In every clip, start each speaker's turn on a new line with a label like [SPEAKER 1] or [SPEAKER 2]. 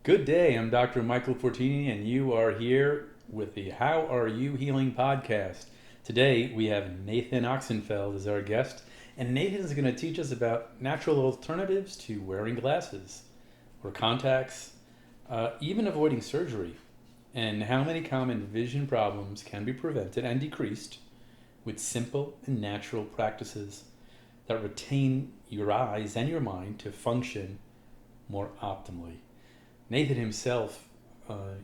[SPEAKER 1] Good day, I'm Dr. Michael Fortini, and you are here with the How Are You Healing podcast. Today we have Nathan Oxenfeld as our guest, and Nathan is going to teach us about natural alternatives to wearing glasses or contacts, even avoiding surgery, and how many common vision problems can be prevented and decreased with simple and natural practices that retain your eyes and your mind to function more optimally. Nathan himself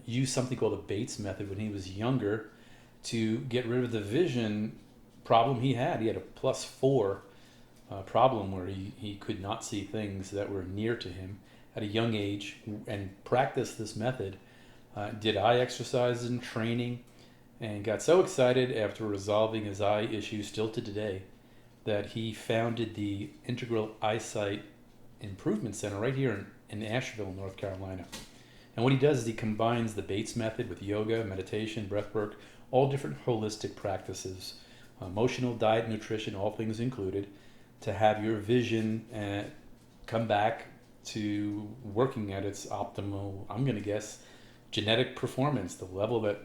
[SPEAKER 1] used something called a Bates method when he was younger to get rid of the vision problem he had. He had a +4 problem where he could not see things that were near to him at a young age, and practiced this method, did eye exercises and training, and got so excited after resolving his eye issues still to today that he founded the Integral Eyesight Improvement Center right here in Asheville, North Carolina. And what he does is he combines the Bates method with yoga, meditation, breath work, all different holistic practices, emotional, diet, nutrition, all things included, to have your vision come back to working at its optimal, I'm going to guess, genetic performance, the level that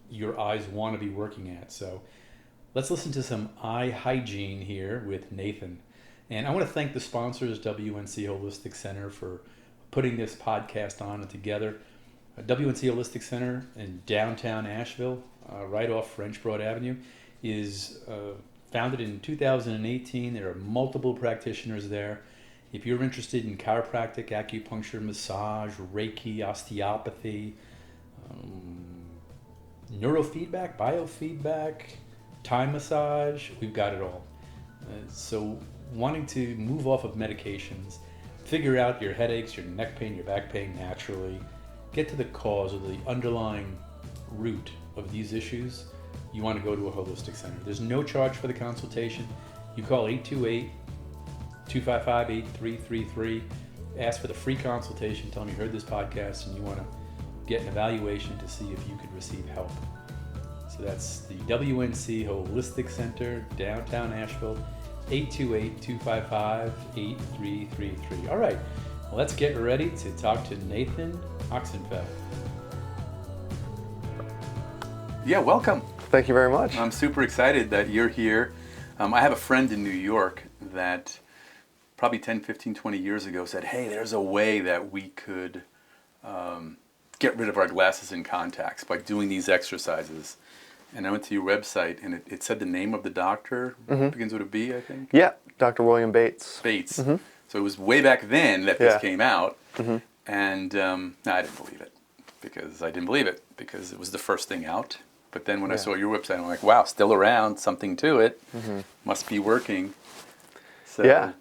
[SPEAKER 1] your eyes want to be working at. So let's listen to some eye hygiene here with Nathan. And I want to thank the sponsors, WNC Holistic Center, for putting this podcast on and together. WNC Holistic Center in downtown Asheville, right off French Broad Avenue, is founded in 2018. There are multiple practitioners there. If you're interested in chiropractic, acupuncture, massage, Reiki, osteopathy, neurofeedback, biofeedback, Thai massage, we've got it all. So wanting to move off of medications, figure out your headaches, your neck pain, your back pain naturally, get to the cause or the underlying root of these issues, you want to go to a holistic center. There's no charge for the consultation. You call 828-255-8333, ask for the free consultation, tell them you heard this podcast and you want to get an evaluation to see if you could receive help. So that's the WNC Holistic Center, downtown Asheville, 828-255-8333. All right, well, let's get ready to talk to Nathan Oxenfeld. Yeah, welcome.
[SPEAKER 2] Thank you very much.
[SPEAKER 1] I'm super excited that you're here. I have a friend in New York that probably 10, 15, 20 years ago said, hey, there's a way that we could get rid of our glasses and contacts by doing these exercises. And I went to your website, and it said the name of the doctor. It begins with a B, I think?
[SPEAKER 2] Yeah, Dr. William Bates.
[SPEAKER 1] Bates. So it was way back then that this came out. And no, I didn't believe it because it was the first thing out. But then when I saw your website, I'm like, wow, still around, something to it. Must be working. So,
[SPEAKER 2] yeah,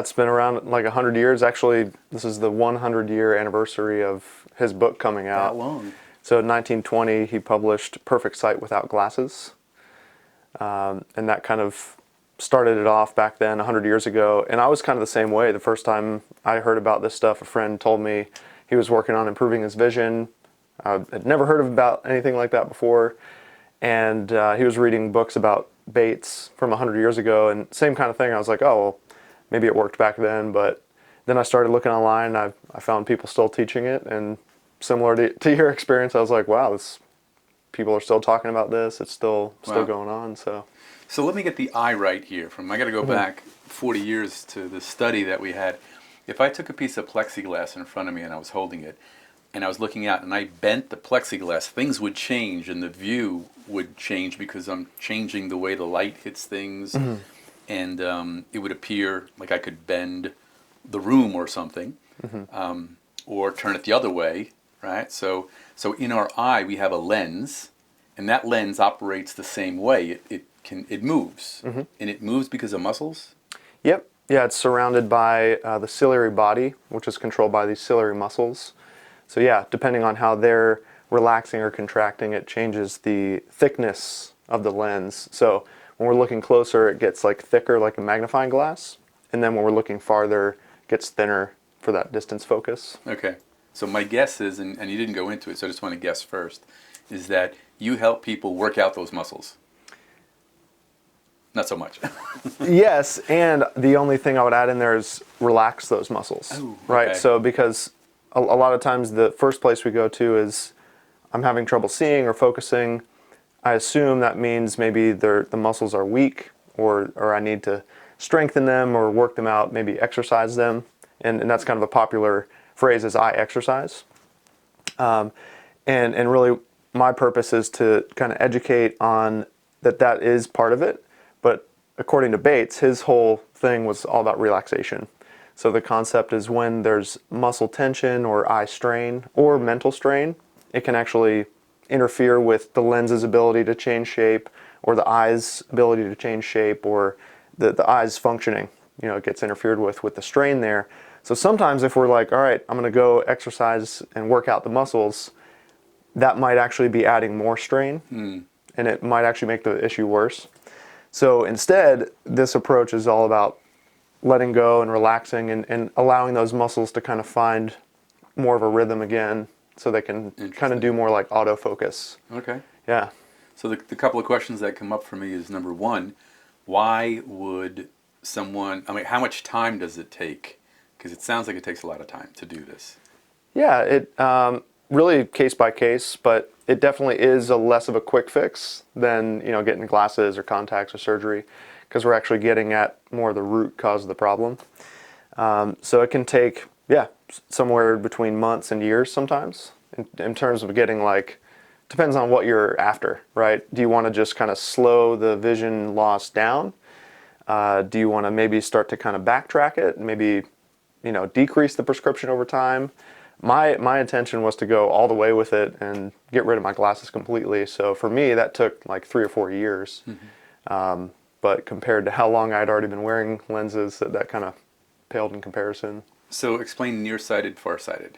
[SPEAKER 2] it's been around like 100 years. Actually, this is the 100-year anniversary of his book coming out.
[SPEAKER 1] That long.
[SPEAKER 2] So in 1920, he published Perfect Sight Without Glasses. And that kind of started it off back then, 100 years ago. And I was kind of the same way. The first time I heard about this stuff, a friend told me he was working on improving his vision. I had never heard about anything like that before. And he was reading books about Bates from 100 years ago. And same kind of thing. I was like, oh, well, maybe it worked back then. But then I started looking online. I found people still teaching it. And similar to your experience, I was like, wow, people are still talking about this. It's still going on. So
[SPEAKER 1] let me get the eye right here. I got to go back 40 years to the study that we had. If I took a piece of plexiglass in front of me and I was holding it, and I was looking out and I bent the plexiglass, things would change and the view would change because I'm changing the way the light hits things. And it would appear like I could bend the room or something, or turn it the other way. Right, so in our eye we have a lens, and that lens operates the same way. It moves, and it moves because of muscles.
[SPEAKER 2] Yep, yeah, it's surrounded by the ciliary body, which is controlled by these ciliary muscles. So yeah, depending on how they're relaxing or contracting, it changes the thickness of the lens. So when we're looking closer, it gets like thicker, like a magnifying glass, and then when we're looking farther, it gets thinner for that distance focus.
[SPEAKER 1] Okay. So my guess is, and you didn't go into it, so I just want to guess first, is that you help people work out those muscles. Not so much.
[SPEAKER 2] Yes, and the only thing I would add in there is relax those muscles.
[SPEAKER 1] Oh, okay.
[SPEAKER 2] Right? So because a lot of times the first place we go to is I'm having trouble seeing or focusing. I assume that means maybe the muscles are weak, or I need to strengthen them or work them out, maybe exercise them. And that's kind of a popular phrase is eye exercise. And really my purpose is to kind of educate on that is part of it. But according to Bates, his whole thing was all about relaxation. So the concept is when there's muscle tension or eye strain or mental strain, it can actually interfere with the lens's ability to change shape or the eye's ability to change shape or the eye's functioning. It gets interfered with the strain there. So sometimes if we're like, all right, I'm going to go exercise and work out the muscles, that might actually be adding more strain and it might actually make the issue worse. So instead, this approach is all about letting go and relaxing and allowing those muscles to kind of find more of a rhythm again so they can kind of do more like autofocus.
[SPEAKER 1] Okay.
[SPEAKER 2] Yeah.
[SPEAKER 1] So the couple of questions that come up for me is number one, why would someone, how much time does it take? Because it sounds like it takes a lot of time to do this.
[SPEAKER 2] Yeah, it really case by case, but it definitely is a less of a quick fix than getting glasses or contacts or surgery, because we're actually getting at more of the root cause of the problem. So it can take somewhere between months and years sometimes in terms of getting depends on what you're after, right? Do you want to just kind of slow the vision loss down? Do you want to maybe start to kind of backtrack it and maybe decrease the prescription over time? My intention was to go all the way with it and get rid of my glasses completely. So for me, that took like 3 or 4 years. But compared to how long I'd already been wearing lenses, that kind of paled in comparison.
[SPEAKER 1] So explain nearsighted, farsighted.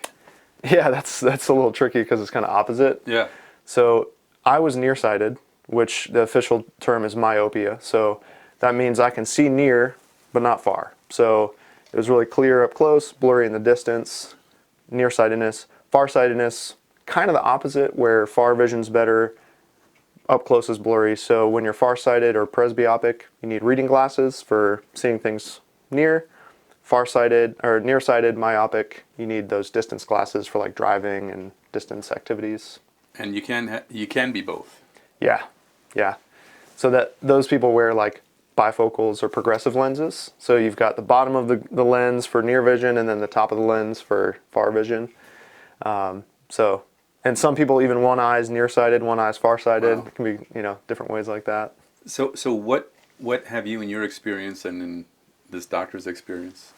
[SPEAKER 2] Yeah, that's a little tricky because it's kind of opposite.
[SPEAKER 1] Yeah.
[SPEAKER 2] So I was nearsighted, which the official term is myopia. So that means I can see near, but not far. So it was really clear up close, blurry in the distance, nearsightedness. Farsightedness, kind of the opposite, where far vision's better, up close is blurry. So when you're farsighted or presbyopic, you need reading glasses for seeing things near. Farsighted or nearsighted, myopic, you need those distance glasses for like driving and distance activities.
[SPEAKER 1] And you can be both.
[SPEAKER 2] Yeah. So that those people wear like bifocals or progressive lenses. So you've got the bottom of the lens for near vision and then the top of the lens for far vision. And some people even one eye's nearsighted, one eye's farsighted. Wow. It can be different ways like that.
[SPEAKER 1] So what have you in your experience and in this doctor's experience,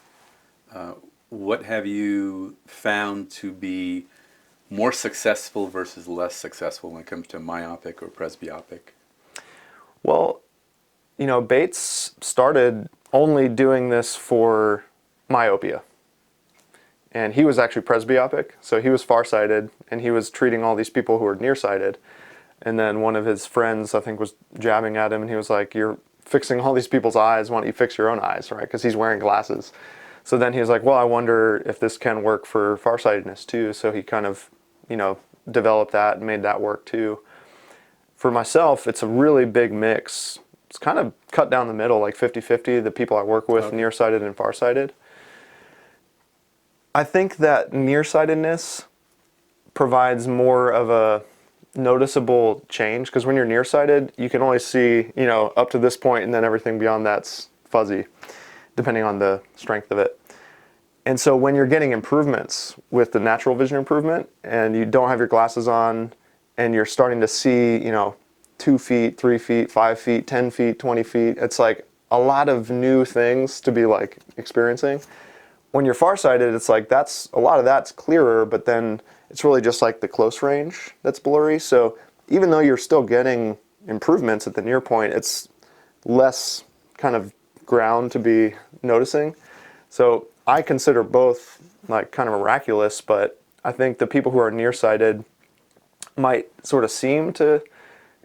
[SPEAKER 1] what have you found to be more successful versus less successful when it comes to myopic or presbyopic?
[SPEAKER 2] Well, Bates started only doing this for myopia. And he was actually presbyopic, so he was farsighted, and he was treating all these people who were nearsighted. And then one of his friends, I think, was jabbing at him, and he was like, "You're fixing all these people's eyes, why don't you fix your own eyes," right? Because he's wearing glasses. So then he was like, well, I wonder if this can work for farsightedness too. So he kind of, developed that and made that work too. For myself, it's a really big mix. It's kind of cut down the middle, like 50-50, the people I work with, okay, nearsighted and farsighted. I think that nearsightedness provides more of a noticeable change, because when you're nearsighted, you can only see, up to this point, and then everything beyond that's fuzzy, depending on the strength of it. And so when you're getting improvements with the natural vision improvement, and you don't have your glasses on, and you're starting to see, 2 feet, 3 feet, 5 feet, 10 feet, 20 feet, it's like a lot of new things to be like experiencing. When you're farsighted, it's like a lot of that's clearer, but then it's really just like the close range that's blurry. So even though you're still getting improvements at the near point, it's less kind of ground to be noticing. So I consider both like kind of miraculous, but I think the people who are nearsighted might sort of seem to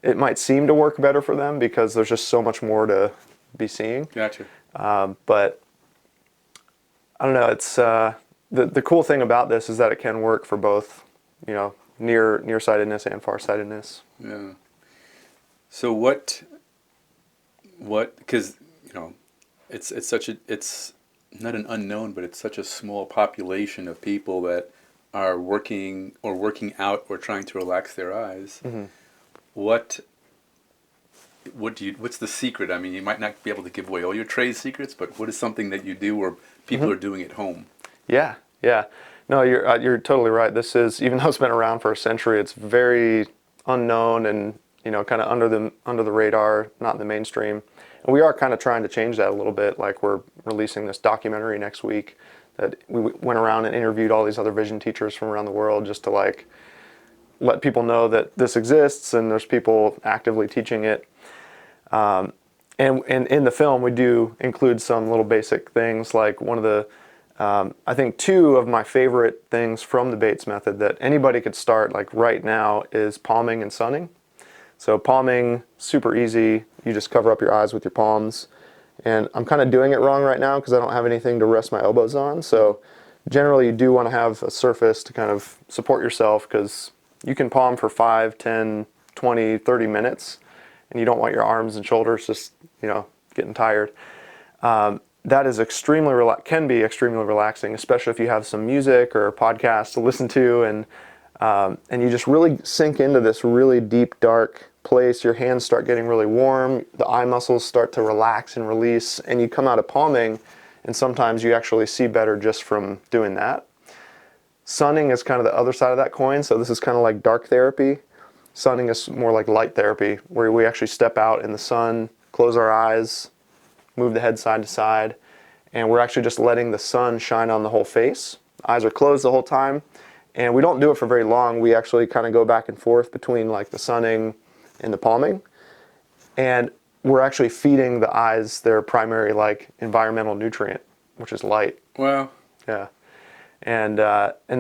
[SPEAKER 2] work better for them because there's just so much more to be seeing.
[SPEAKER 1] Gotcha.
[SPEAKER 2] But I don't know. It's the cool thing about this is that it can work for both, nearsightedness and farsightedness.
[SPEAKER 1] Yeah. So what? Because it's not an unknown, but it's such a small population of people that are working out or trying to relax their eyes,
[SPEAKER 2] Mm-hmm.
[SPEAKER 1] what what's the secret? I mean, you might not be able to give away all your trade secrets, but what is something that you do or people
[SPEAKER 2] Mm-hmm.
[SPEAKER 1] are doing at home?
[SPEAKER 2] Yeah, yeah. No, you're totally right. This is, even though it's been around for a century, it's very unknown and kind of under the radar, not in the mainstream. And we are kind of trying to change that a little bit. Like, we're releasing this documentary next week that we went around and interviewed all these other vision teachers from around the world, just to like let people know that this exists and there's people actively teaching it. And in the film, we do include some little basic things, like one of the, I think two of my favorite things from the Bates method that anybody could start like right now is palming and sunning. So palming, super easy. You just cover up your eyes with your palms. And I'm kind of doing it wrong right now because I don't have anything to rest my elbows on. So generally you do want to have a surface to kind of support yourself, because you can palm for 5, 10, 20, 30 minutes. And you don't want your arms and shoulders just, getting tired. That is can be extremely relaxing, especially if you have some music or a podcast to listen to, and you just really sink into this really deep, dark place. Your hands start getting really warm, the eye muscles start to relax and release, and you come out of palming, and sometimes you actually see better just from doing that. Sunning is kind of the other side of that coin, so this is kind of like dark therapy. Sunning is more like light therapy, where we actually step out in the sun, close our eyes, move the head side to side, and we're actually just letting the sun shine on the whole face. Eyes are closed the whole time, and we don't do it for very long. We actually kind of go back and forth between like the sunning and the palming, and we're actually feeding the eyes their primary like environmental nutrient, which is light.
[SPEAKER 1] Well,
[SPEAKER 2] Yeah, and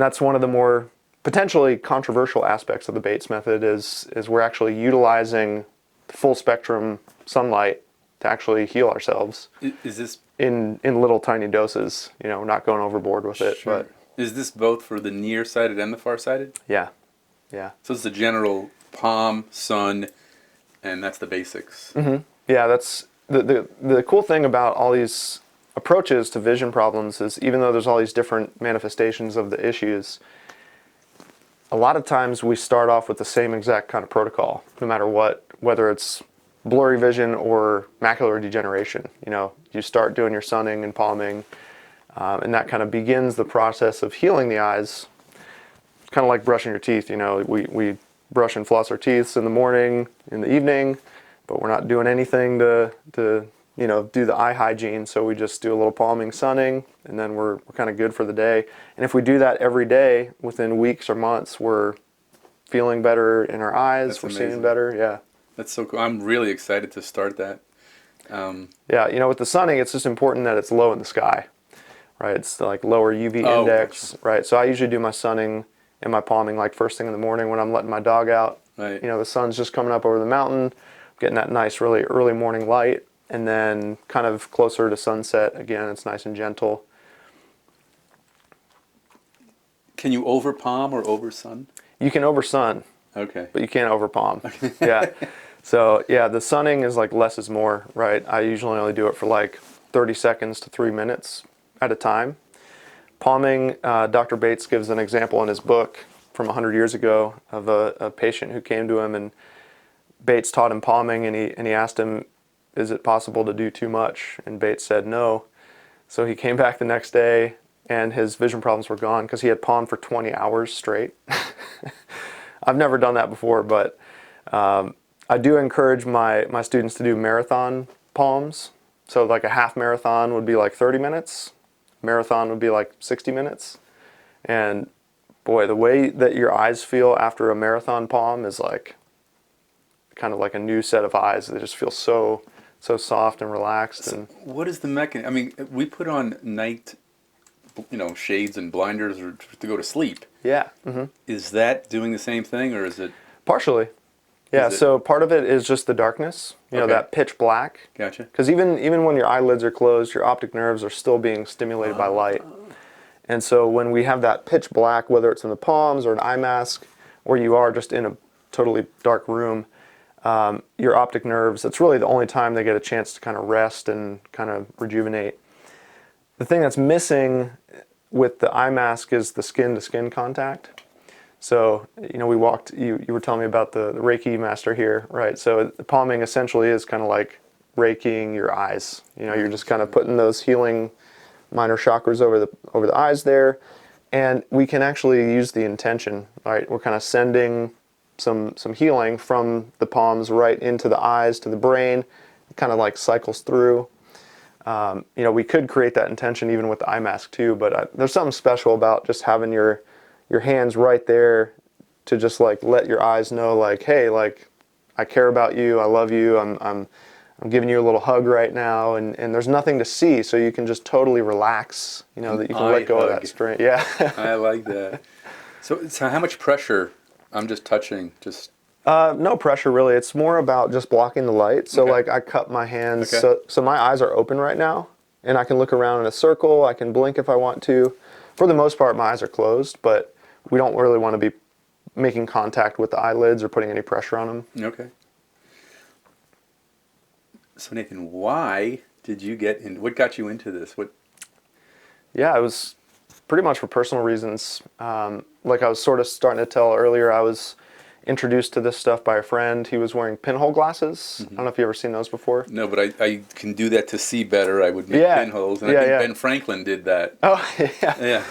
[SPEAKER 2] that's one of the more potentially controversial aspects of the Bates method is we're actually utilizing the full spectrum sunlight to actually heal ourselves
[SPEAKER 1] is this
[SPEAKER 2] in little tiny doses. We're not going overboard with it,
[SPEAKER 1] sure?
[SPEAKER 2] but
[SPEAKER 1] Is this both for the nearsighted and the farsighted?
[SPEAKER 2] yeah, yeah.
[SPEAKER 1] So it's the general palm, sun, and that's the basics.
[SPEAKER 2] Mm-hmm. Yeah, that's the cool thing about all these approaches to vision problems is, even though there's all these different manifestations of the issues, a lot of times we start off with the same exact kind of protocol, no matter what, whether it's blurry vision or macular degeneration. You start doing your sunning and palming, and that kind of begins the process of healing the eyes. It's kind of like brushing your teeth. We brush and floss our teeth in the morning, in the evening, but we're not doing anything to do the eye hygiene. So we just do a little palming, sunning, and then we're kind of good for the day. And if we do that every day, within weeks or months, we're feeling better in our eyes.
[SPEAKER 1] That's
[SPEAKER 2] we're
[SPEAKER 1] amazing.
[SPEAKER 2] seeing better. Yeah.
[SPEAKER 1] That's so cool. I'm really excited to start that.
[SPEAKER 2] Yeah, with the sunning, it's just important that it's low in the sky, right? It's like lower UV index,
[SPEAKER 1] gotcha.
[SPEAKER 2] right? So I usually do my sunning and my palming like first thing in the morning when I'm letting my dog out.
[SPEAKER 1] Right.
[SPEAKER 2] The sun's just coming up over the mountain, getting that nice, really early morning light, and then kind of closer to sunset, again, it's nice and gentle.
[SPEAKER 1] Can you over palm or over sun?
[SPEAKER 2] You can over sun,
[SPEAKER 1] Okay.
[SPEAKER 2] but you can't over palm. Yeah. So yeah, the sunning is like less is more, right? I usually only do it for like 30 seconds to 3 minutes at a time. Palming, Dr. Bates gives an example in his book from 100 years ago of a patient who came to him, and Bates taught him palming, and he asked him, is it possible to do too much? And Bates said no. So he came back the next day, and his vision problems were gone because he had palmed for 20 hours straight. I've never done that before, but I do encourage my students to do marathon palms. So like a half marathon would be like 30 minutes. Marathon would be like 60 minutes. And boy, the way that your eyes feel after a marathon palm is like kind of like a new set of eyes. They just feel so soft and relaxed.
[SPEAKER 1] So
[SPEAKER 2] And
[SPEAKER 1] what is the mechanism? I mean, we put on night, shades and blinders to go to sleep.
[SPEAKER 2] yeah. Mm-hmm.
[SPEAKER 1] Is that doing the same thing, or is it?
[SPEAKER 2] Partially. Yeah,
[SPEAKER 1] Is it-
[SPEAKER 2] so part of it is just the darkness,
[SPEAKER 1] Okay.
[SPEAKER 2] that pitch black.
[SPEAKER 1] Gotcha.
[SPEAKER 2] Because even when your eyelids are closed, your optic nerves are still being stimulated by light. And so when we have that pitch black, whether it's in the palms or an eye mask, or you are just in a totally dark room, your optic nerves, it's really the only time they get a chance to kind of rest and kind of rejuvenate. The thing that's missing with the eye mask is the skin-to-skin contact. So, we walked, you were telling me about the Reiki master here, right? So palming essentially is kind of like Reikiing your eyes. You're just kind of putting those healing minor chakras over the eyes there. And we can actually use the intention, right? We're kind of sending some healing from the palms right into the eyes to the brain. It kind of like cycles through. We could create that intention even with the eye mask too, but there's something special about just having your hands right there to just like let your eyes know, like, hey, like, I care about you, I love you, I'm giving you a little hug right now, and there's nothing to see, so you can just totally relax, that you can let go of that strain. Yeah.
[SPEAKER 1] I like that. So how much pressure? I'm just touching, just...
[SPEAKER 2] No pressure really. It's more about just blocking the light. So
[SPEAKER 1] Okay.
[SPEAKER 2] like I cup my hands,
[SPEAKER 1] Okay.
[SPEAKER 2] so my eyes are open right now, and I can look around in a circle. I can blink if I want to. For the most part, my eyes are closed, but we don't really want to be making contact with the eyelids or putting any pressure on them.
[SPEAKER 1] Okay. So Nathan, why did you get in? What got you into this?
[SPEAKER 2] Yeah, it was pretty much for personal reasons. Like I was sort of starting to tell earlier, I was introduced to this stuff by a friend. He was wearing pinhole glasses. I don't know if you've ever seen those before.
[SPEAKER 1] No, but I can do that to see better. I would make pinholes, and I think Ben Franklin did that.
[SPEAKER 2] Oh, yeah.
[SPEAKER 1] Yeah.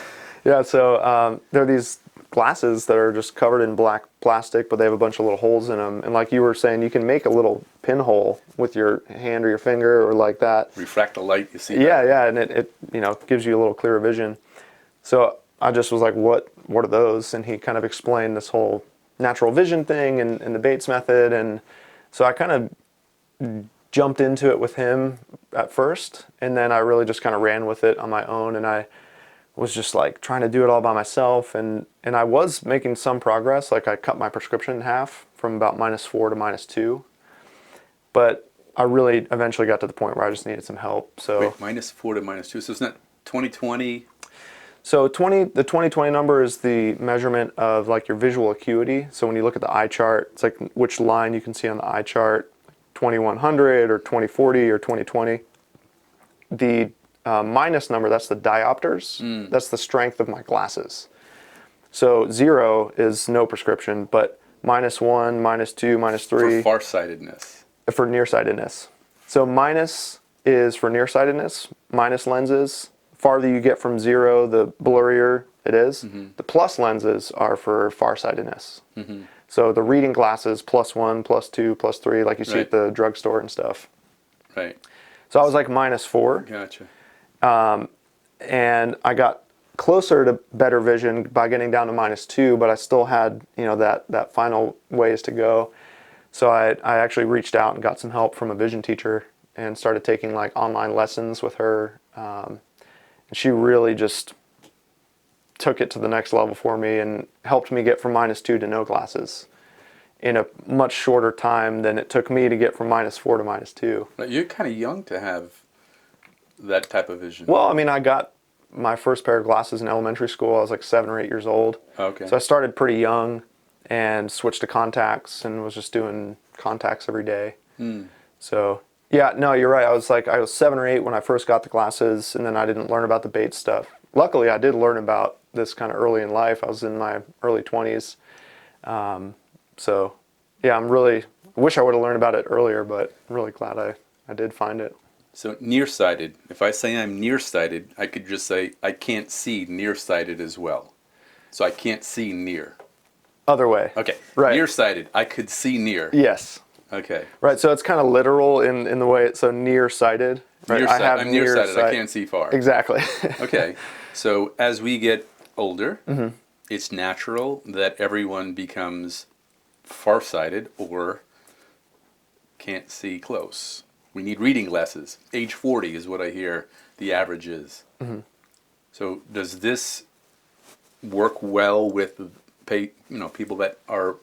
[SPEAKER 2] Yeah, so there are these glasses that are just covered in black plastic, but they have a bunch of little holes in them. And like you were saying, you can make a little pinhole with your hand or your finger or like that.
[SPEAKER 1] Refract the light, you see.
[SPEAKER 2] Yeah, yeah, and it gives you a little clearer vision. So I just was like, what are those? And he kind of explained this whole natural vision thing and the Bates method. And so I kind of jumped into it with him at first, and then I really just kind of ran with it on my own, and I was just like trying to do it all by myself, and I was making some progress. Like I cut my prescription in half from about -4 to -2, but I really eventually got to the point where I just needed some help. So
[SPEAKER 1] wait, -4 to -2. So it's not 20/20.
[SPEAKER 2] So the 20/20 number is the measurement of like your visual acuity. So when you look at the eye chart, it's like which line you can see on the eye chart, 2100 or 2040 or 2020. The minus number, that's the diopters. That's the strength of my glasses. So 0 is no prescription, but -1, -2, -3.
[SPEAKER 1] For farsightedness.
[SPEAKER 2] For nearsightedness. So minus is for nearsightedness, minus lenses. Farther you get from 0, the blurrier it is. The plus lenses are for farsightedness. So the reading glasses, +1, +2, +3, like you see at the drugstore and stuff.
[SPEAKER 1] Right.
[SPEAKER 2] So I was like -4.
[SPEAKER 1] Gotcha.
[SPEAKER 2] And I got closer to better vision by getting down to -2, but I still had, that final ways to go. So I actually reached out and got some help from a vision teacher and started taking like online lessons with her. And she really just took it to the next level for me and helped me get from -2 to no glasses in a much shorter time than it took me to get from -4 to -2.
[SPEAKER 1] You're kind of young to have that type of vision.
[SPEAKER 2] Well, I mean, I got my first pair of glasses in elementary school. I was like 7 or 8 years old.
[SPEAKER 1] Okay.
[SPEAKER 2] So I started pretty young and switched to contacts and was just doing contacts every day. So, yeah, no, you're right. I was 7 or 8 when I first got the glasses, and then I didn't learn about the Bates stuff. Luckily, I did learn about this kind of early in life. I was in my early 20s. So, yeah, I wish I would have learned about it earlier, but I'm really glad I did find it.
[SPEAKER 1] So nearsighted, if I say I'm nearsighted, I could just say I can't see nearsighted as well. So I can't see near.
[SPEAKER 2] Other way.
[SPEAKER 1] Okay.
[SPEAKER 2] Right.
[SPEAKER 1] Nearsighted, I could see near.
[SPEAKER 2] Yes.
[SPEAKER 1] Okay.
[SPEAKER 2] Right, so it's kind of literal in the way so nearsighted. Right?
[SPEAKER 1] I'm nearsighted, I can't see far.
[SPEAKER 2] Exactly.
[SPEAKER 1] Okay. So as we get older, it's natural that everyone becomes farsighted or can't see close. We need reading glasses. Age 40 is what I hear the average is. So does this work well with people that are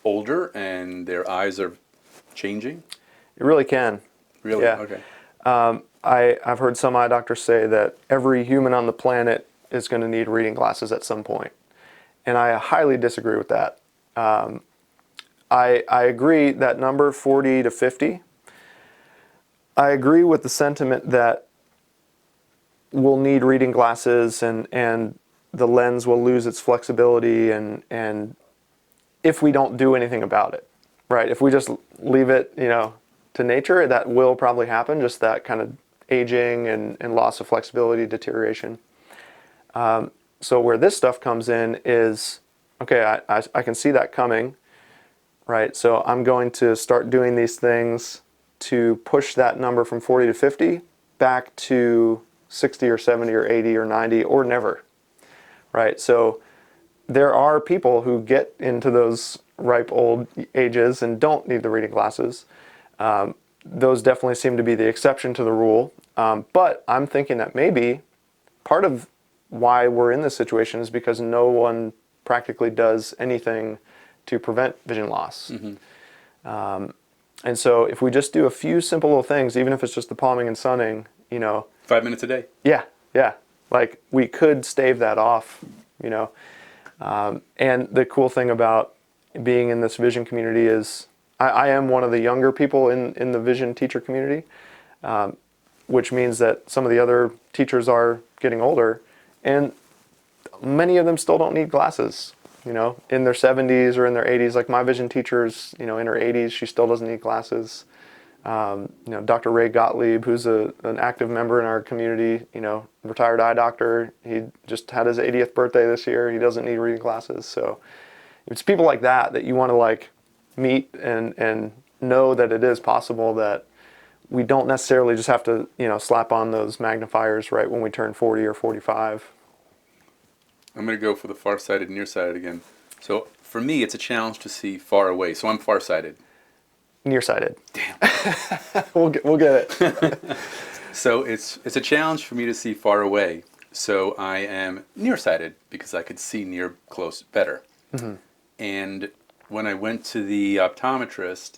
[SPEAKER 1] older and their eyes are changing?
[SPEAKER 2] It really can.
[SPEAKER 1] Really?
[SPEAKER 2] Yeah.
[SPEAKER 1] Okay.
[SPEAKER 2] I've heard some eye doctors say that every human on the planet is going to need reading glasses at some point. And I highly disagree with that. I agree that number 40 to 50. I agree with the sentiment that will need reading glasses, and the lens will lose its flexibility, and if we don't do anything about it, right? If we just leave it, to nature, that will probably happen, just that kind of aging and loss of flexibility, deterioration. So where this stuff comes in is, okay, I can see that coming, right? So I'm going to start doing these things to push that number from 40 to 50 back to 60 or 70 or 80 or 90 or never, right? So there are people who get into those ripe old ages and don't need the reading glasses. Those definitely seem to be the exception to the rule. But I'm thinking that maybe part of why we're in this situation is because no one practically does anything to prevent vision loss. And so if we just do a few simple little things, even if it's just the palming and sunning,
[SPEAKER 1] 5 minutes a day.
[SPEAKER 2] Yeah. Like we could stave that off, And the cool thing about being in this vision community is I am one of the younger people in the vision teacher community, which means that some of the other teachers are getting older, and many of them still don't need glasses, in their 70s or in their 80s. Like my vision teacher's, in her 80s, she still doesn't need glasses. Dr. Ray Gottlieb, who's an active member in our community, retired eye doctor. He just had his 80th birthday this year. He doesn't need reading glasses. So it's people like that you want to meet and know that it is possible, that we don't necessarily just have to, slap on those magnifiers right when we turn 40 or 45.
[SPEAKER 1] I'm going to go for the far-sighted, nearsighted again. So for me, it's a challenge to see far away. So I'm far-sighted.
[SPEAKER 2] Nearsighted.
[SPEAKER 1] Damn.
[SPEAKER 2] We'll get it.
[SPEAKER 1] So it's a challenge for me to see far away. So I am nearsighted because I could see near close better. And when I went to the optometrist,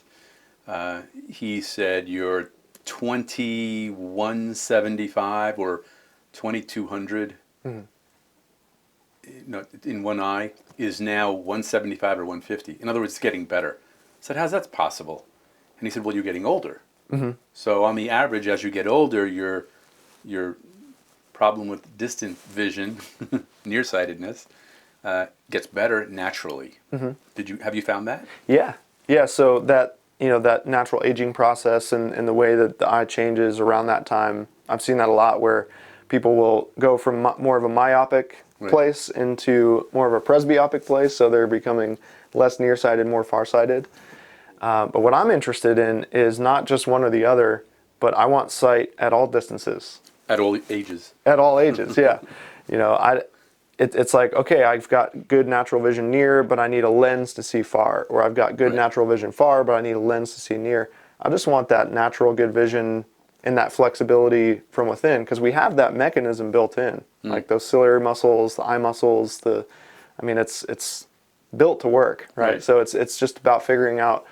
[SPEAKER 1] he said you're 2175 or 2200 in one eye is now 175 or 150. In other words, it's getting better. I said, how's that possible? And he said, well, you're getting older. So on the average, as you get older, your problem with distant vision, nearsightedness, gets better naturally. Have you found that?
[SPEAKER 2] Yeah. So that that natural aging process and the way that the eye changes around that time, I've seen that a lot, where people will go from more of a myopic place into more of a presbyopic place, so they're becoming less nearsighted, more farsighted. But what I'm interested in is not just one or the other, but I want sight at all distances.
[SPEAKER 1] At all ages.
[SPEAKER 2] At all ages, yeah. It's like, okay, I've got good natural vision near, but I need a lens to see far. Or I've got good natural vision far, but I need a lens to see near. I just want that natural good vision and that flexibility from within, because we have that mechanism built in. Like those ciliary muscles, the eye muscles, it's built to work, right? So it's just about figuring out,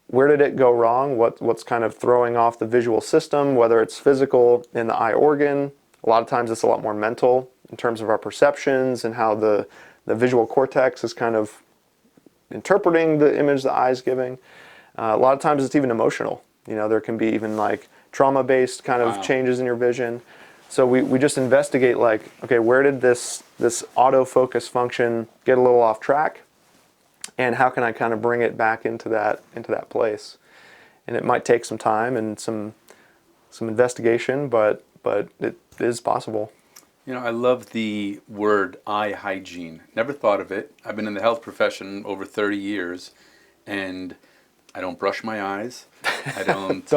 [SPEAKER 2] where did it go wrong? What's kind of throwing off the visual system, whether it's physical in the eye organ. A lot of times it's a lot more mental in terms of our perceptions and how the visual cortex is kind of interpreting the image the eye is giving. A lot of times it's even emotional. There can be even trauma-based kind of changes in your vision. So we just investigate, okay, where did this autofocus function get a little off track? And how can I kind of bring it back into that place? And it might take some time and some investigation, but it is possible.
[SPEAKER 1] I love the word eye hygiene. Never thought of it. I've been in the health profession over 30 years, and I don't brush my eyes. I don't.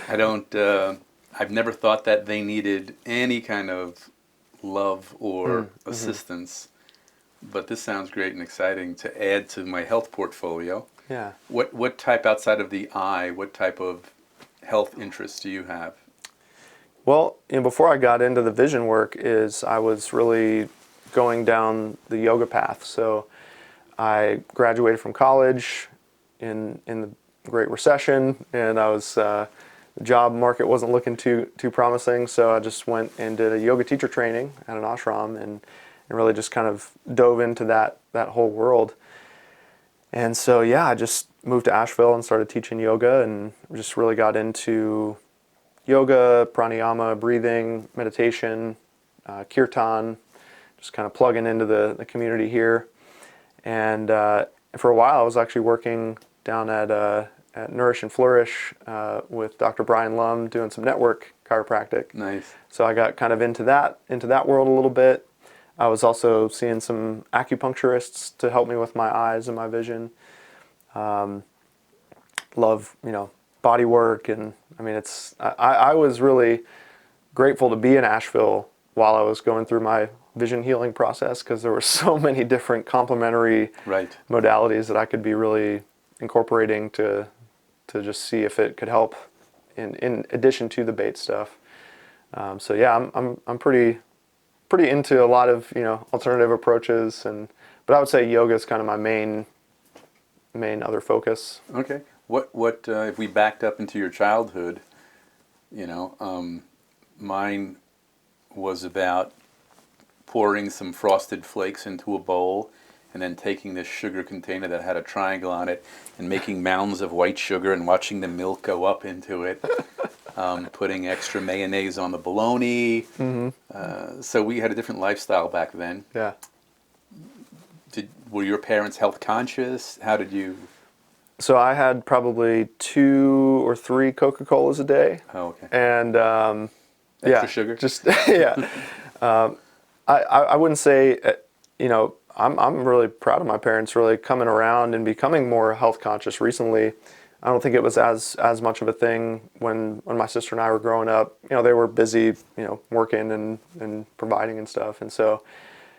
[SPEAKER 1] I don't. I've never thought that they needed any kind of love or assistance. But this sounds great and exciting to add to my health portfolio.
[SPEAKER 2] Yeah.
[SPEAKER 1] What type, outside of the eye, what type of health interests do you have?
[SPEAKER 2] Well, before I got into the vision work, I was really going down the yoga path. So I graduated from college in the Great Recession, and the job market wasn't looking too promising. So I just went and did a yoga teacher training at an ashram and really just kind of dove into that whole world. And so, I just moved to Asheville and started teaching yoga, and just really got into, yoga, pranayama, breathing, meditation, kirtan, just kind of plugging into the community here. And for a while, I was actually working down at Nourish and Flourish with Dr. Brian Lum, doing some network chiropractic.
[SPEAKER 1] Nice.
[SPEAKER 2] So I got kind of into that world a little bit. I was also seeing some acupuncturists to help me with my eyes and my vision. Love, body work, and I mean, I was really grateful to be in Asheville while I was going through my vision healing process, because there were so many different complementary
[SPEAKER 1] Right.
[SPEAKER 2] modalities that I could be really incorporating to just see if it could help in addition to the bait stuff. So yeah, I'm pretty into a lot of alternative approaches, but I would say yoga is kind of my main other focus.
[SPEAKER 1] Okay. What if we backed up into your childhood? Mine was about pouring some Frosted Flakes into a bowl and then taking this sugar container that had a triangle on it and making mounds of white sugar and watching the milk go up into it, putting extra mayonnaise on the bologna. So we had a different lifestyle back then.
[SPEAKER 2] Yeah.
[SPEAKER 1] Were your parents health conscious? How did you...
[SPEAKER 2] So I had probably 2 or 3 Coca-Colas a day.
[SPEAKER 1] Oh, okay.
[SPEAKER 2] And
[SPEAKER 1] Extra sugar?
[SPEAKER 2] Just yeah. I wouldn't say, I'm really proud of my parents really coming around and becoming more health conscious recently. I don't think it was as much of a thing when my sister and I were growing up. They were busy, working and providing and stuff. And so,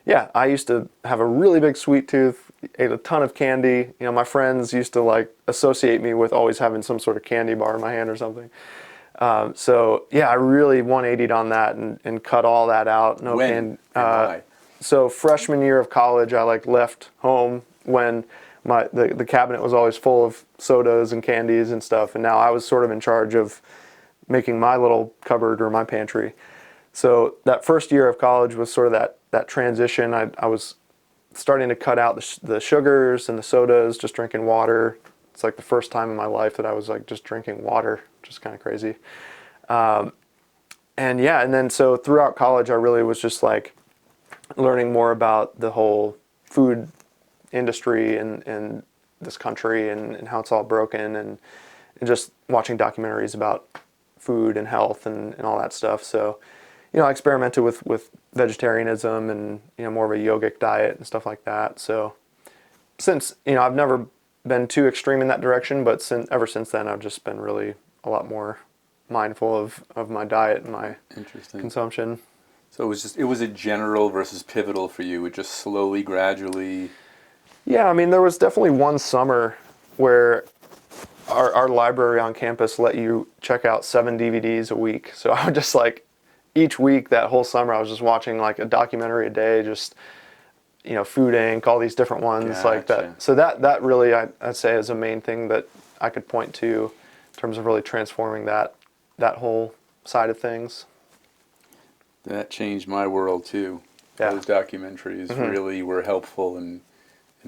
[SPEAKER 2] yeah, I used to have a really big sweet tooth, ate a ton of candy. My friends used to associate me with always having some sort of candy bar in my hand or something. So yeah, I really 180'd on that and cut all that out. No
[SPEAKER 1] When?
[SPEAKER 2] candy.
[SPEAKER 1] Why?
[SPEAKER 2] So freshman year of college, I left home when the cabinet was always full of sodas and candies and stuff, and now I was sort of in charge of making my little cupboard or my pantry. So that first year of college was sort of that transition. I was starting to cut out the sugars and the sodas, just drinking water. It's the first time in my life that I was just drinking water, which is kind of crazy. And then so throughout college, I really was just learning more about the whole food industry and this country and how it's all broken, and just watching documentaries about food and health and all that stuff. So, I experimented with vegetarianism and, more of a yogic diet and stuff like that. So since, I've never been too extreme in that direction, but ever since then, I've just been really a lot more mindful of my diet and my consumption.
[SPEAKER 1] So it was a general versus pivotal for you. It just slowly, gradually...
[SPEAKER 2] Yeah, I mean, there was definitely one summer where our library on campus let you check out 7 DVDs a week. So I would just each week that whole summer, I was just watching a documentary a day, just, Food Inc., all these different ones like that. So that really, I'd say, is a main thing that I could point to in terms of really transforming that whole side of things.
[SPEAKER 1] That changed my world too.
[SPEAKER 2] Yeah.
[SPEAKER 1] Those documentaries really were helpful in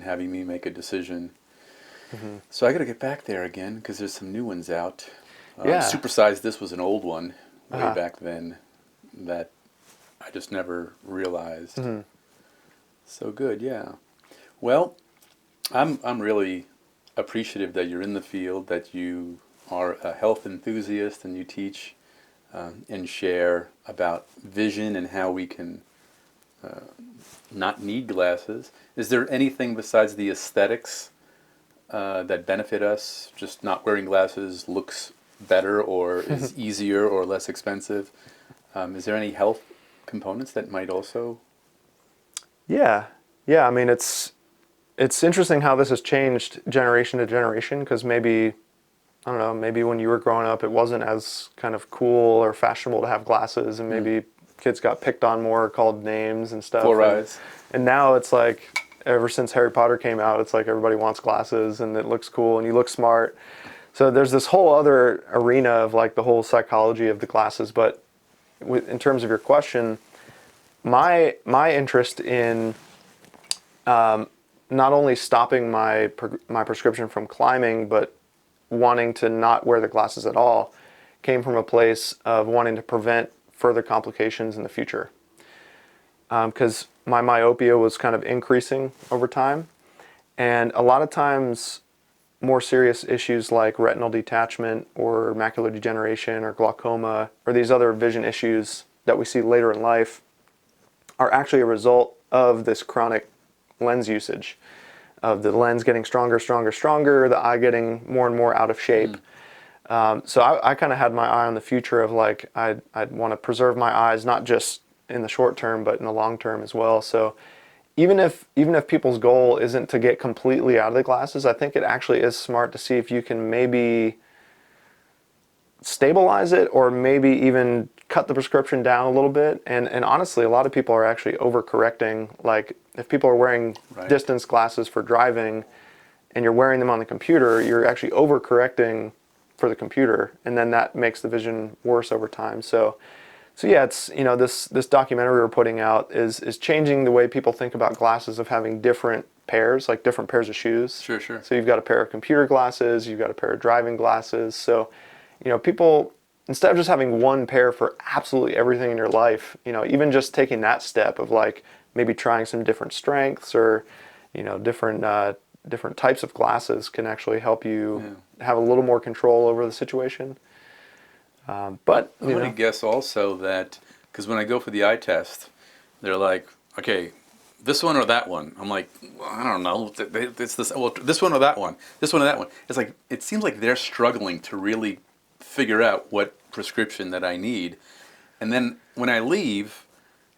[SPEAKER 1] having me make a decision. So I got to get back there again because there's some new ones out. Supersize This was an old one way back then that I just never realized. So good, yeah. Well, I'm really appreciative that you're in the field, that you are a health enthusiast, and you teach and share about vision and how we can not need glasses. Is there anything besides the aesthetics that benefit us? Just not wearing glasses looks better or is easier or less expensive? Is there any health components that might also...
[SPEAKER 2] Yeah. I mean, it's interesting how this has changed generation to generation, because maybe, I don't know, maybe when you were growing up, it wasn't as kind of cool or fashionable to have glasses, and maybe kids got picked on more, called names and stuff. And now it's ever since Harry Potter came out, it's everybody wants glasses and it looks cool and you look smart. So there's this whole other arena of the whole psychology of the glasses. But in terms of your question, my interest in not only stopping my prescription from climbing, but wanting to not wear the glasses at all, came from a place of wanting to prevent further complications in the future. Because my myopia was kind of increasing over time. And a lot of times, more serious issues like retinal detachment or macular degeneration or glaucoma or these other vision issues that we see later in life are actually a result of this chronic lens usage, of the lens getting stronger, the eye getting more and more out of shape. So I kind of had my eye on the future of like, I'd want to preserve my eyes, not just in the short term, but in the long term as well. So even if people's goal isn't to get completely out of the glasses, I think it actually is smart to see if you can maybe stabilize it or maybe even cut the prescription down a little bit. And honestly, a lot of people are actually overcorrecting. Like if people are wearing distance glasses for driving and you're wearing them on the computer, you're actually overcorrecting for the computer, and then that makes the vision worse over time. So yeah, it's, you know, this documentary we're putting out is changing the way people think about glasses, of having different pairs, like different pairs of shoes.
[SPEAKER 1] Sure.
[SPEAKER 2] So you've got a pair of computer glasses, you've got a pair of driving glasses. So, you know, people, instead of just having one pair for absolutely everything in your life, you know, even just taking that step of like maybe trying some different strengths or, you know, different types of glasses can actually help you have a little more control over the situation. But
[SPEAKER 1] I'm going to guess also that, because when I go for the eye test, they're like, okay, this one or that one. I'm like, well, I don't know. It's this. Well, this one or that one. This one or that one. It's like, it seems like they're struggling to really figure out what prescription that I need. And then when I leave,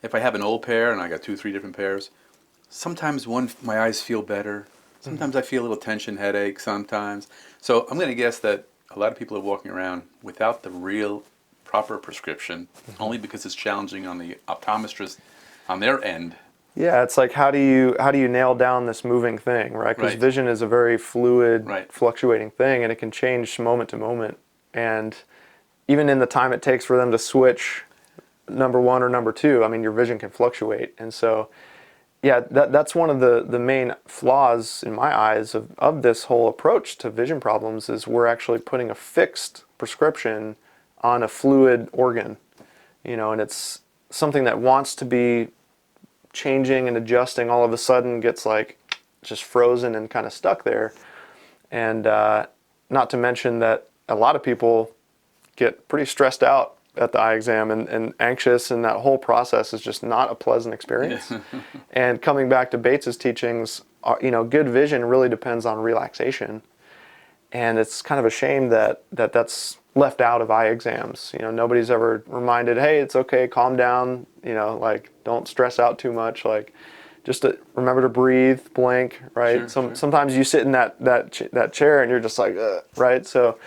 [SPEAKER 1] if I have an old pair and I got 2, 3 different pairs, sometimes my eyes feel better. Sometimes I feel a little tension headache sometimes. So I'm going to guess that a lot of people are walking around without the real proper prescription, only because it's challenging on the optometrist on their end.
[SPEAKER 2] Yeah, it's like how do you nail down this moving thing, right? Because vision is a very fluid, fluctuating thing, and it can change moment to moment. And even in the time it takes for them to switch number 1 or number 2, I mean, your vision can fluctuate. And so, yeah, that's one of the main flaws in my eyes of this whole approach to vision problems, is we're actually putting a fixed prescription on a fluid organ, you know, and it's something that wants to be changing and adjusting, all of a sudden gets like just frozen and kind of stuck there. And not to mention that a lot of people get pretty stressed out at the eye exam and anxious, and that whole process is just not a pleasant experience. And coming back to Bates's teachings, you know, good vision really depends on relaxation. And it's kind of a shame that's left out of eye exams. You know, nobody's ever reminded, hey, it's okay, calm down, you know, like don't stress out too much, like just remember to breathe, blink, right? Sometimes you sit in that chair and you're just like, right? So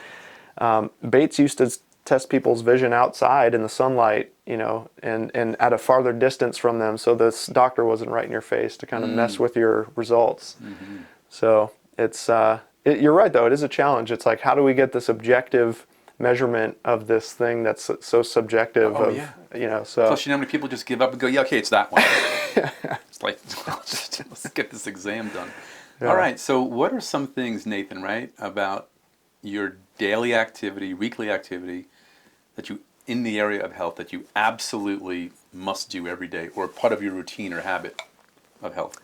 [SPEAKER 2] Bates used to test people's vision outside in the sunlight, you know, and at a farther distance from them, so this doctor wasn't right in your face to kind of mess with your results. So it's you're right though, it is a challenge. It's like, how do we get this objective measurement of this thing that's so subjective? You know, so
[SPEAKER 1] plus, you know, how many people just give up and go, yeah, okay, it's that one. It's like, let's get this exam done. All right, so what are some things, Nathan, right, about your daily activity, weekly activity, that you, in the area of health, that you absolutely must do every day, or part of your routine or habit of health?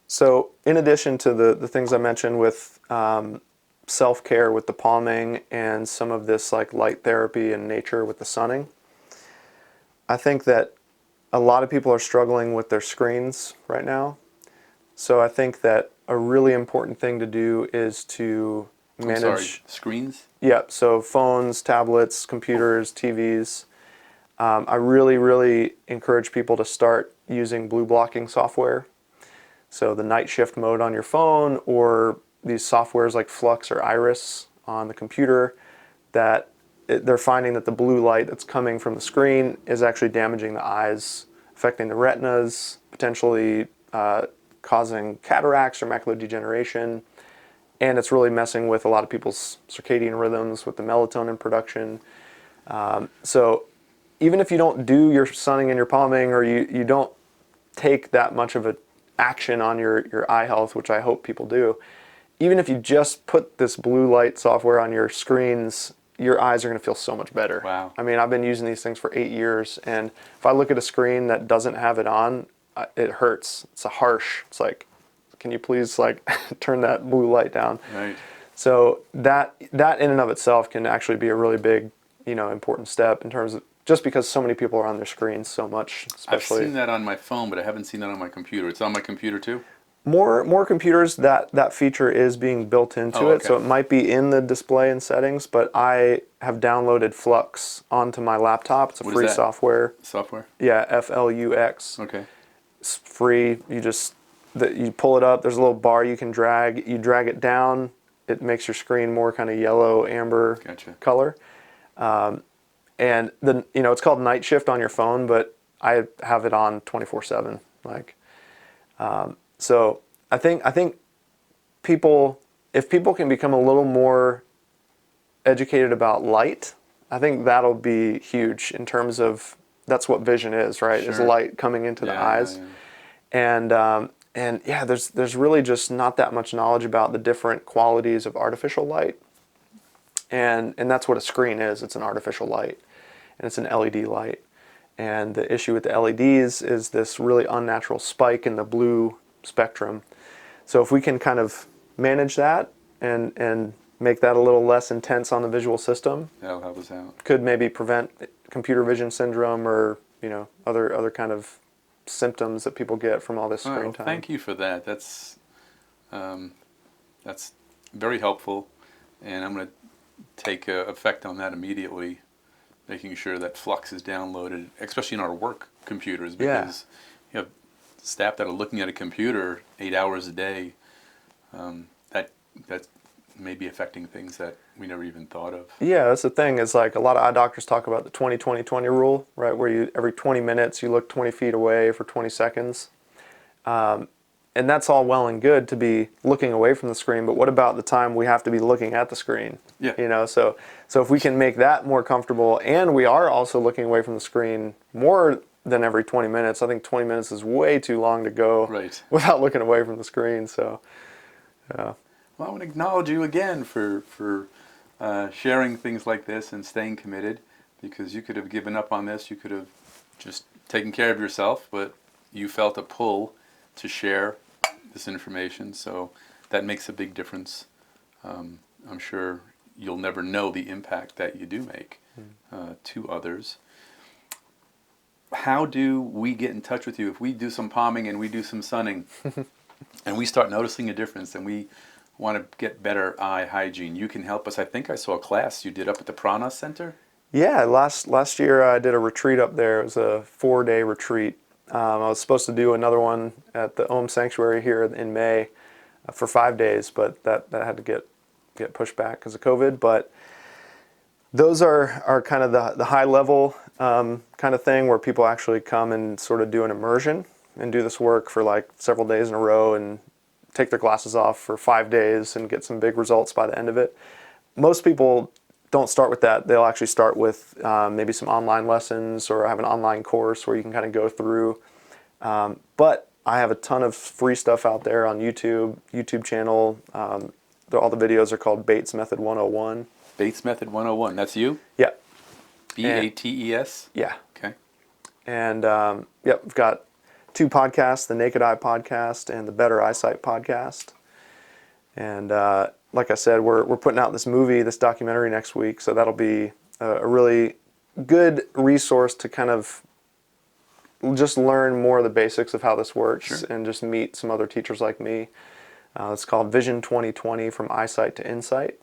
[SPEAKER 2] So in addition to the things I mentioned with self-care with the palming and some of this like light therapy and nature with the sunning, I think that a lot of people are struggling with their screens right now. So I think that a really important thing to do is to manage
[SPEAKER 1] screens.
[SPEAKER 2] Yeah, so phones, tablets, computers, TVs. I really encourage people to start using blue blocking software. So the night shift mode on your phone, or these softwares like Flux or Iris on the computer, that they're finding that the blue light that's coming from the screen is actually damaging the eyes, affecting the retinas, potentially causing cataracts or macular degeneration. And it's really messing with a lot of people's circadian rhythms with the melatonin production. So even if you don't do your sunning and your palming, or you don't take that much of an action on your eye health, which I hope people do, even if you just put this blue light software on your screens your eyes are going to feel so much better.
[SPEAKER 1] Wow.
[SPEAKER 2] I mean, I've been using these things for 8 years, and if I look at a screen that doesn't have it on, it hurts. It's a harsh. It's like, can you please like turn that blue light down?
[SPEAKER 1] Right.
[SPEAKER 2] So that in and of itself can actually be a really big, important step in terms of just because so many people are on their screens so much, especially.
[SPEAKER 1] I've seen that on my phone, but I haven't seen that on my computer. It's on my computer too?
[SPEAKER 2] More computers that feature is being built into
[SPEAKER 1] Oh,
[SPEAKER 2] it,
[SPEAKER 1] okay.
[SPEAKER 2] so it might be in the display and settings. But I have downloaded Flux onto my laptop. It's a
[SPEAKER 1] What is
[SPEAKER 2] free
[SPEAKER 1] that?
[SPEAKER 2] software.
[SPEAKER 1] Software?
[SPEAKER 2] Yeah, Flux.
[SPEAKER 1] Okay.
[SPEAKER 2] It's free. You pull it up. There's a little bar you can drag. You drag it down. It makes your screen more kind of yellow amber
[SPEAKER 1] Gotcha.
[SPEAKER 2] color. And then it's called Night Shift on your phone, but I have it on 24/7. So I think if people can become a little more educated about light, I think that'll be huge in terms of that's what vision is, right? Is
[SPEAKER 1] Sure.
[SPEAKER 2] light coming into the eyes, and yeah, there's really just not that much knowledge about the different qualities of artificial light, and that's what a screen is. It's an artificial light, and it's an LED light. And the issue with the LEDs is this really unnatural spike in the blue spectrum. So if we can kind of manage that and make that a little less intense on the visual system,
[SPEAKER 1] That'll help us out.
[SPEAKER 2] could maybe prevent computer vision syndrome or other kind of symptoms that people get from all this screen
[SPEAKER 1] Well,
[SPEAKER 2] time.
[SPEAKER 1] thank you for that. That's very helpful, and I'm going to take effect on that immediately, making sure that Flux is downloaded, especially in our work computers, because you have staff that are looking at a computer 8 hours a day. That may be affecting things that we never even thought of.
[SPEAKER 2] Yeah, that's the thing. Is like a lot of eye doctors talk about the 20-20-20 rule, right? Where you every 20 minutes you look 20 feet away for 20 seconds. And that's all well and good to be looking away from the screen, but what about the time we have to be looking at the screen?
[SPEAKER 1] Yeah.
[SPEAKER 2] So if we can make that more comfortable, and we are also looking away from the screen more than every 20 minutes. I think 20 minutes is way too long to go
[SPEAKER 1] Right.
[SPEAKER 2] without looking away from the screen. So, yeah.
[SPEAKER 1] Well, I want to acknowledge you again for sharing things like this and staying committed, because you could have given up on this. You could have just taken care of yourself, but you felt a pull to share this information, so that makes a big difference. I'm sure you'll never know the impact that you do make to others. How do we get in touch with you if we do some palming and we do some sunning and we start noticing a difference and we want to get better eye hygiene? You can help us. I think I saw a class you did up at the Prana Center.
[SPEAKER 2] Yeah, last year I did a retreat up there. It was a 4-day retreat. I was supposed to do another one at the Om Sanctuary here in May for 5 days, but that had to get pushed back because of COVID. But those are kind of the high level kind of thing where people actually come and sort of do an immersion and do this work for like several days in a row and take their glasses off for 5 days and get some big results by the end of it. Most people don't start with that. They'll actually start with maybe some online lessons or have an online course where you can kind of go through. But I have a ton of free stuff out there on YouTube channel. All the videos are called Bates Method 101.
[SPEAKER 1] Bates Method 101. That's you?
[SPEAKER 2] Yeah.
[SPEAKER 1] BATES?
[SPEAKER 2] Yeah.
[SPEAKER 1] Okay.
[SPEAKER 2] And we've got 2 podcasts, the Naked Eye podcast and the Better Eyesight podcast. And like I said, we're putting out this documentary next week, so that'll be a really good resource to kind of just learn more of the basics of how this works.
[SPEAKER 1] Sure.
[SPEAKER 2] And just meet some other teachers like me. It's called Vision 2020 From Eyesight to Insight.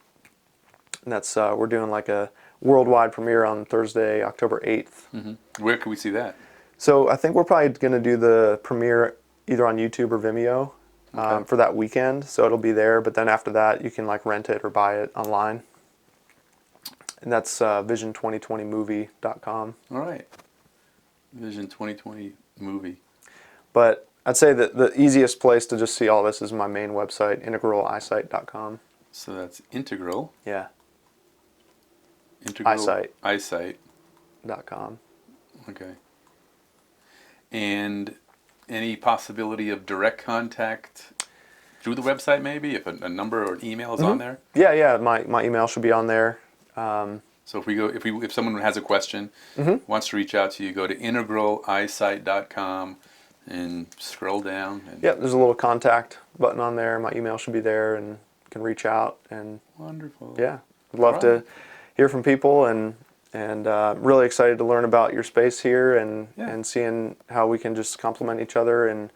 [SPEAKER 2] And that's we're doing like a worldwide premiere on Thursday, October 8th.
[SPEAKER 1] Mm-hmm. Where can we see that?
[SPEAKER 2] So I think we're probably going to do the premiere either on YouTube or Vimeo for that weekend. So it'll be there, but then after that you can like rent it or buy it online. And that's vision2020movie.com.
[SPEAKER 1] All right. Vision 2020 movie.
[SPEAKER 2] But I'd say that the easiest place to just see all this is my main website, integraleyesight.com.
[SPEAKER 1] So that's integral.
[SPEAKER 2] Yeah.
[SPEAKER 1] Integral
[SPEAKER 2] Eyesight.
[SPEAKER 1] Eyesight.com.
[SPEAKER 2] Okay.
[SPEAKER 1] And any possibility of direct contact through the website maybe, if a number or an email is on there?
[SPEAKER 2] Yeah, my email should be on there.
[SPEAKER 1] So if someone has a question, wants to reach out to you, go to integraleyesight.com and scroll down. And
[SPEAKER 2] Yeah, there's a little contact button on there. My email should be there, and can reach out. And
[SPEAKER 1] wonderful.
[SPEAKER 2] yeah, I'd love to hear from people, and really excited to learn about your space here, and seeing how we can just complement each other. And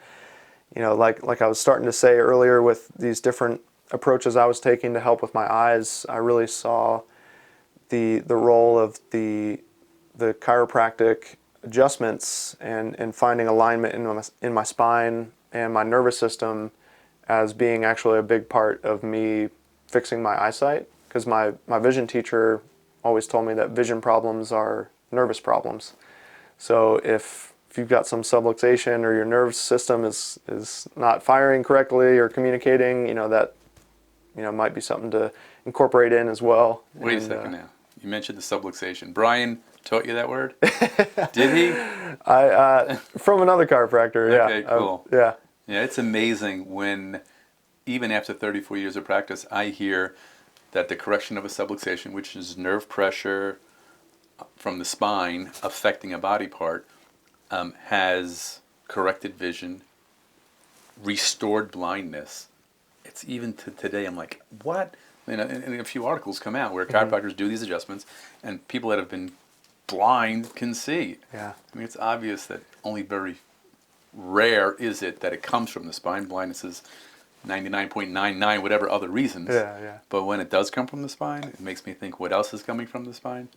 [SPEAKER 2] like I was starting to say earlier, with these different approaches I was taking to help with my eyes, I really saw the role of the chiropractic adjustments and finding alignment in my spine and my nervous system as being actually a big part of me fixing my eyesight. Because my vision teacher always told me that vision problems are nervous problems. So if you've got some subluxation, or your nervous system is not firing correctly or communicating, that might be something to incorporate in as well.
[SPEAKER 1] Wait a second now. You mentioned the subluxation. Brian taught you that word? Did he?
[SPEAKER 2] From another chiropractor, yeah.
[SPEAKER 1] Okay, cool.
[SPEAKER 2] Yeah,
[SPEAKER 1] it's amazing when, even after 34 years of practice, I hear that the correction of a subluxation, which is nerve pressure from the spine affecting a body part, has corrected vision, restored blindness. It's even to today, I'm like, what? And a few articles come out where chiropractors do these adjustments, and people that have been blind can see.
[SPEAKER 2] Yeah.
[SPEAKER 1] I mean, it's obvious that only very rare is it that it comes from the spine. Blindness is 99.99, whatever other reasons.
[SPEAKER 2] Yeah.
[SPEAKER 1] But when it does come from the spine, it makes me think, what else is coming from the spine?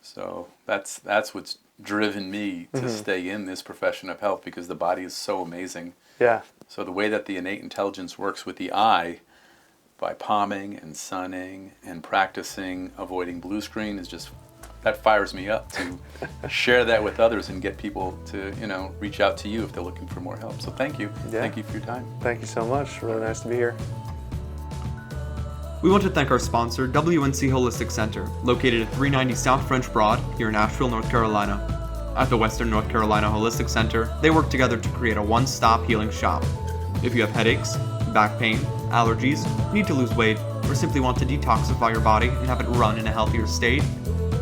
[SPEAKER 1] So that's what's driven me to stay in this profession of health, because the body is so amazing.
[SPEAKER 2] Yeah.
[SPEAKER 1] So the way that the innate intelligence works with the eye, by palming and sunning and practicing avoiding blue screen, is just, that fires me up to share that with others and get people to reach out to you if they're looking for more help. So thank you.
[SPEAKER 2] Yeah.
[SPEAKER 1] Thank you for your time.
[SPEAKER 2] Thank you so much. Really nice to be here.
[SPEAKER 3] We want to thank our sponsor, WNC Holistic Center, located at 390 South French Broad here in Asheville, North Carolina. At the Western North Carolina Holistic Center, they work together to create a one-stop healing shop. If you have headaches, back pain, allergies, need to lose weight, or simply want to detoxify your body and have it run in a healthier state,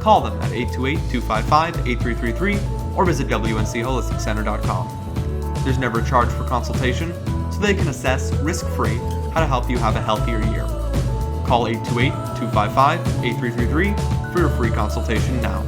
[SPEAKER 3] call them at 828-255-8333 or visit WNCHolisticCenter.com. There's never a charge for consultation, so they can assess, risk-free, how to help you have a healthier year. Call 828-255-8333 for your free consultation now.